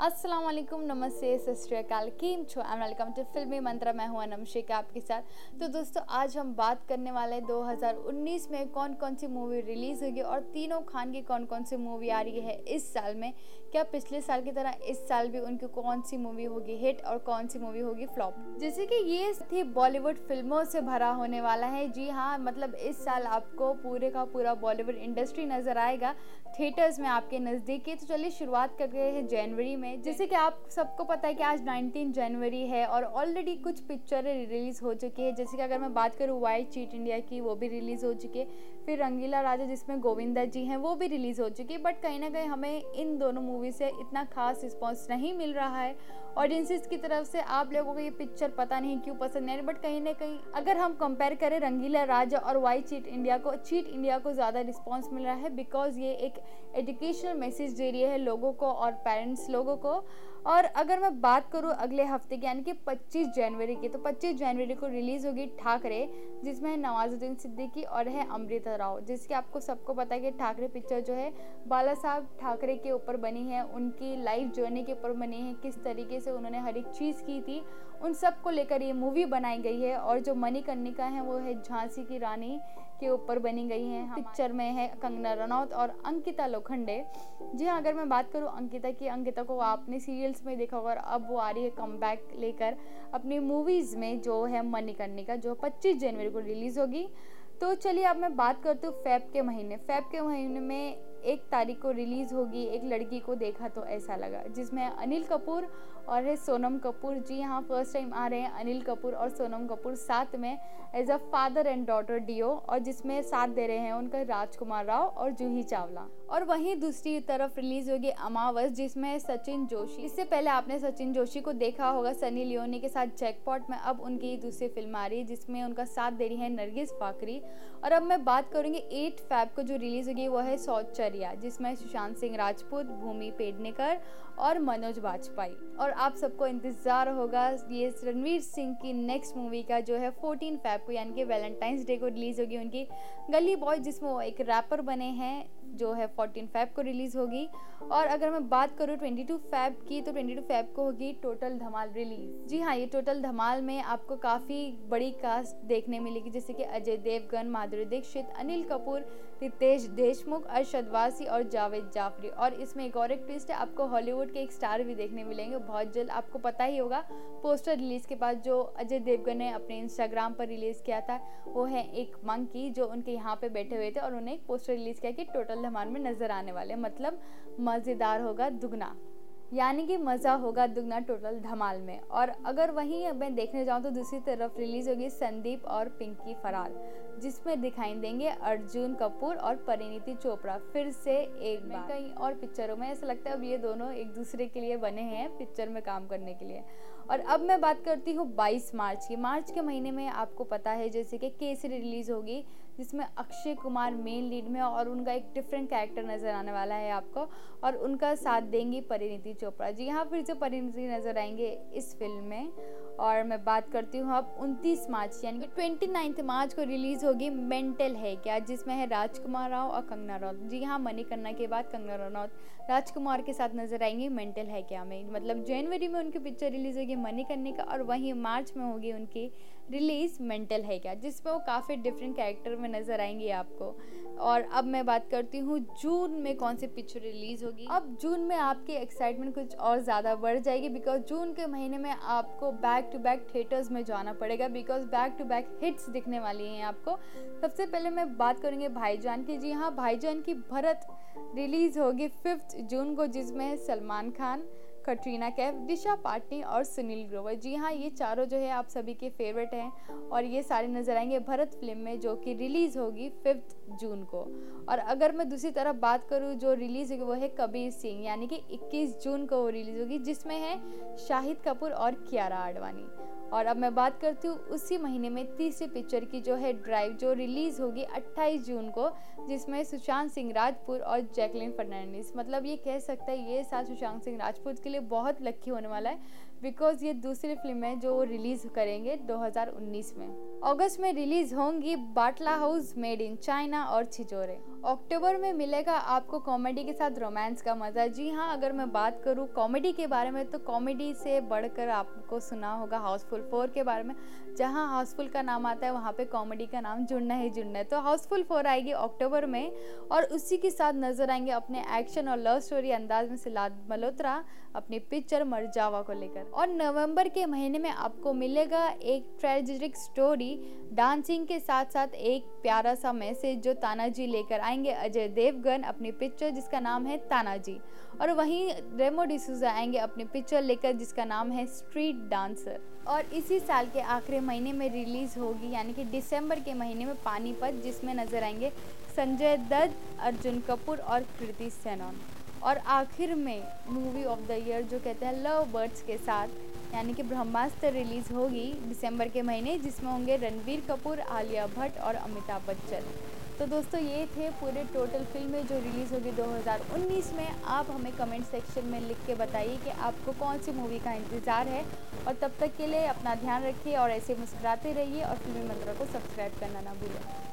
अस्सलाम वालेकुम, नमस्ते, सत श्री अकाल, कीम छो। आई एम वेलकम टू फिल्मी मंत्रा। मैं हूं अनम शेख आपके साथ। तो दोस्तों, आज हम बात करने वाले हैं 2019 में कौन कौन सी मूवी रिलीज़ होगी और तीनों खान की कौन कौन सी मूवी आ रही है इस साल में। क्या पिछले साल की तरह इस साल भी उनकी कौन सी मूवी होगी हिट और कौन सी मूवी होगी फ्लॉप। जैसे कि ये थी बॉलीवुड फिल्मों से भरा होने वाला है। जी हाँ, मतलब इस साल आपको पूरे का पूरा बॉलीवुड इंडस्ट्री नज़र आएगा थिएटर्स में आपके नज़दीकी। तो चलिए शुरुआत करते हैं जनवरी में। जैसे कि आप सबको पता है कि आज 19 जनवरी है और ऑलरेडी कुछ पिक्चरें रिलीज़ हो चुकी है। जैसे कि अगर मैं बात करूँ वाई चीट इंडिया की, वो भी रिलीज़ हो चुकी है। फिर रंगीला राजा जिसमें गोविंदा जी हैं, वो भी रिलीज़ हो चुकी है। बट कहीं ना कहीं हमें इन दोनों मूवी से इतना खास रिस्पॉन्स नहीं मिल रहा है ऑडियंसेस की तरफ से। आप लोगों को ये पिक्चर पता नहीं क्यों पसंद नहीं, बट कहीं ना कहीं अगर हम कंपेयर करें रंगीला राजा और वाई चीट इंडिया को ज़्यादा रिस्पॉन्स मिल रहा है बिकॉज ये एक एजुकेशनल मैसेज दे रही है लोगों को और पेरेंट्स लोगों को। और अगर मैं बात करूँ अगले हफ्ते की यानी कि 25 जनवरी की, तो 25 जनवरी को रिलीज़ होगी ठाकरे, जिसमें है नवाजुद्दीन सिद्दीकी और है अमृता राव। जिसकी आपको सबको पता है कि ठाकरे पिक्चर जो है बाला साहब ठाकरे के ऊपर बनी है, उनकी लाइफ जर्नी के ऊपर बनी है, किस तरीके से उन्होंने हर एक चीज़ की थी उन सब को लेकर ये मूवी बनाई गई है। और जो मणिकर्णिका है वो है झांसी की रानी के ऊपर बनी गई है। पिक्चर में है कंगना रनौत और अंकिता लोखंडे। जी हाँ, अगर मैं बात करूँ अंकिता को आपने सीरियल्स में देखा होगा और अब वो आ रही है कमबैक लेकर अपनी मूवीज़ में, जो है मणिकर्णिका, जो 25 जनवरी को रिलीज़ होगी। तो चलिए अब मैं बात करती हूँ फेब के महीने में 1 तारीख को रिलीज़ होगी एक लड़की को देखा तो ऐसा लगा, जिसमें अनिल कपूर और है सोनम कपूर। जी हाँ, फर्स्ट टाइम आ रहे हैं अनिल कपूर और सोनम कपूर साथ में as a father and daughter duo, और जिसमें साथ दे रहे हैं उनका राजकुमार राव और जूही चावला। और वहीं दूसरी तरफ रिलीज होगी अमावस, जिसमें है सचिन जोशी। इससे पहले आपने सचिन जोशी को देखा होगा सनी लियोनी के साथ जैकपॉट में। अब उनकी दूसरी फिल्म आ रही है जिसमें उनका साथ दे रही है नरगिस फाकरी। और अब मैं बात करूंगी 8 फैब को जो रिलीज होगी वो है सौचर्या, जिसमें सुशांत सिंह राजपूत, भूमि पेडनेकर और मनोज बाजपेयी। और आप सबको इंतजार होगा ये रणवीर सिंह की नेक्स्ट मूवी का, जो है 14 फैब को यानी कि वैलेंटाइंस डे को रिलीज होगी उनकी गली बॉय, जिसमें वो एक रैपर बने हैं, जो है 14 फैब को रिलीज होगी। और अगर मैं बात करूँ 22 फैब की, तो 22 फैब को होगी टोटल धमाल रिलीज। जी हाँ, ये टोटल धमाल में आपको काफ़ी बड़ी कास्ट देखने मिलेगी, जैसे कि अजय देवगन, माधुरी दीक्षित, अनिल कपूर, रितेश देशमुख, अरशद वारसी और जावेद जाफरी। और इसमें एक और एक ट्विस्ट है, आपको हॉलीवुड के एक स्टार भी देखने मिलेंगे बहुत जल्द। आपको पता ही होगा पोस्टर रिलीज के बाद जो अजय देवगन ने अपने इंस्टाग्राम पर रिलीज किया था, वो है एक मंकी जो उनके यहाँ पे बैठे हुए थे और उन्हें एक पोस्टर रिलीज किया कि टोटल धमाल में नजर आने वाले, मतलब मज़ेदार होगा दुगना, यानी कि मज़ा होगा दुगना टोटल धमाल में। और अगर वहीं मैं देखने जाऊँ तो दूसरी तरफ रिलीज़ होगी संदीप और पिंकी फरार, जिसमें दिखाई देंगे अर्जुन कपूर और परिणीति चोपड़ा फिर से एक बार। कहीं और पिक्चरों में ऐसा लगता है अब ये दोनों एक दूसरे के लिए बने हैं पिक्चर में काम करने के लिए। और अब मैं बात करती हूँ 22 मार्च की। मार्च के महीने में आपको पता है जैसे कि केसरी रिलीज़ होगी, जिसमें अक्षय कुमार मेन लीड में और उनका एक डिफरेंट कैरेक्टर नज़र आने वाला है आपको, और उनका साथ देंगी परिणीति चोपड़ा। जी हाँ, फिर से परिणीति नज़र आएंगे इस फिल्म में। और मैं बात करती हूँ अब 29 मार्च यानी कि 29 मार्च को रिलीज़ होगी मेंटल है क्या, जिसमें है राजकुमार राव और कंगना रनौत। जी हाँ, मणिकर्णिका के बाद कंगना रनौत राजकुमार के साथ नजर आएंगी मेंटल है क्या में। मतलब जनवरी में उनकी पिक्चर रिलीज़ होगी मणिकर्णिका और वहीं मार्च में होगी उनकी रिलीज़ मेंटल है क्या, जिसमें वो काफ़ी डिफरेंट कैरेक्टर में नजर आएंगी आपको। और अब मैं बात करती हूँ जून में कौन सी पिक्चर रिलीज़ होगी। अब जून में आपकी एक्साइटमेंट कुछ और ज़्यादा बढ़ जाएगी बिकॉज जून के महीने में आपको बैक टू बैक थिएटर्स में जाना पड़ेगा because back to back hits दिखने वाली हैं आपको। सबसे पहले मैं बात करूँगी भाईजान की। जी हाँ, भाईजान की भरत रिलीज़ होगी 5 जून को, जिसमें है सलमान खान, कटरीना कैफ, दिशा पाटनी और सुनील ग्रोवर। जी हाँ, ये चारों जो है आप सभी के फेवरेट हैं और ये सारे नजर आएंगे भरत फिल्म में, जो कि रिलीज़ होगी 5 जून को। और अगर मैं दूसरी तरफ बात करूँ जो रिलीज़ होगी वो है कबीर सिंह, यानी कि 21 जून को वो रिलीज़ होगी, जिसमें है शाहिद कपूर और कियारा आडवाणी। और अब मैं बात करती हूँ उसी महीने में तीसरी पिक्चर की, जो है ड्राइव, जो रिलीज़ होगी 28 जून को, जिसमें सुशांत सिंह राजपूत और जैकलिन फर्नांडिस। मतलब ये कह सकता है ये साल सुशांत सिंह राजपूत के लिए बहुत लकी होने वाला है बिकॉज ये दूसरी फिल्म है जो रिलीज़ करेंगे 2019 में। अगस्त में रिलीज होंगी बाटला हाउस, मेड इन चाइना और छिछोरे। अक्टूबर में मिलेगा आपको कॉमेडी के साथ रोमांस का मज़ा। जी हाँ, अगर मैं बात करूँ कॉमेडी के बारे में तो कॉमेडी से बढ़कर आपको सुना होगा हाउसफुल 4 के बारे में। जहाँ हाउसफुल का नाम आता है वहाँ पे कॉमेडी का नाम जुड़ना ही जुड़ना है। तो हाउसफुल 4 आएगी अक्टूबर में और उसी के साथ नजर आएंगे अपने एक्शन और लव स्टोरी अंदाज में सिद्धार्थ मल्होत्रा अपनी पिक्चर मरजावा को लेकर। और नवंबर के महीने में आपको मिलेगा एक ट्रेजिक स्टोरी डांसिंग के साथ साथ एक प्यारा सा मैसेज जो तानाजी लेकर आएंगे अजय देवगन अपनी पिक्चर जिसका नाम है तानाजी। और वहीं रेमो डिसूजा आएंगे अपनी पिक्चर लेकर जिसका नाम है स्ट्रीट डांसर। और इसी साल के आखिरी महीने में रिलीज होगी यानी कि दिसंबर के महीने में पानीपत, जिसमें नजर आएंगे संजय दत्त, अर्जुन कपूर और कृति सेनन। और आखिर में मूवी ऑफ द ईयर जो कहते हैं लव बर्ड्स के साथ यानी कि ब्रह्मास्त्र रिलीज होगी दिसंबर के महीने, जिसमें होंगे रणबीर कपूर, आलिया भट्ट और अमिताभ बच्चन। तो दोस्तों ये थे पूरे टोटल फिल्में जो रिलीज़ होगी 2019 में। आप हमें कमेंट सेक्शन में लिख के बताइए कि आपको कौन सी मूवी का इंतज़ार है। और तब तक के लिए अपना ध्यान रखिए और ऐसे मुस्कुराते रहिए और फिल्मी मंत्रा को सब्सक्राइब करना ना भूलें।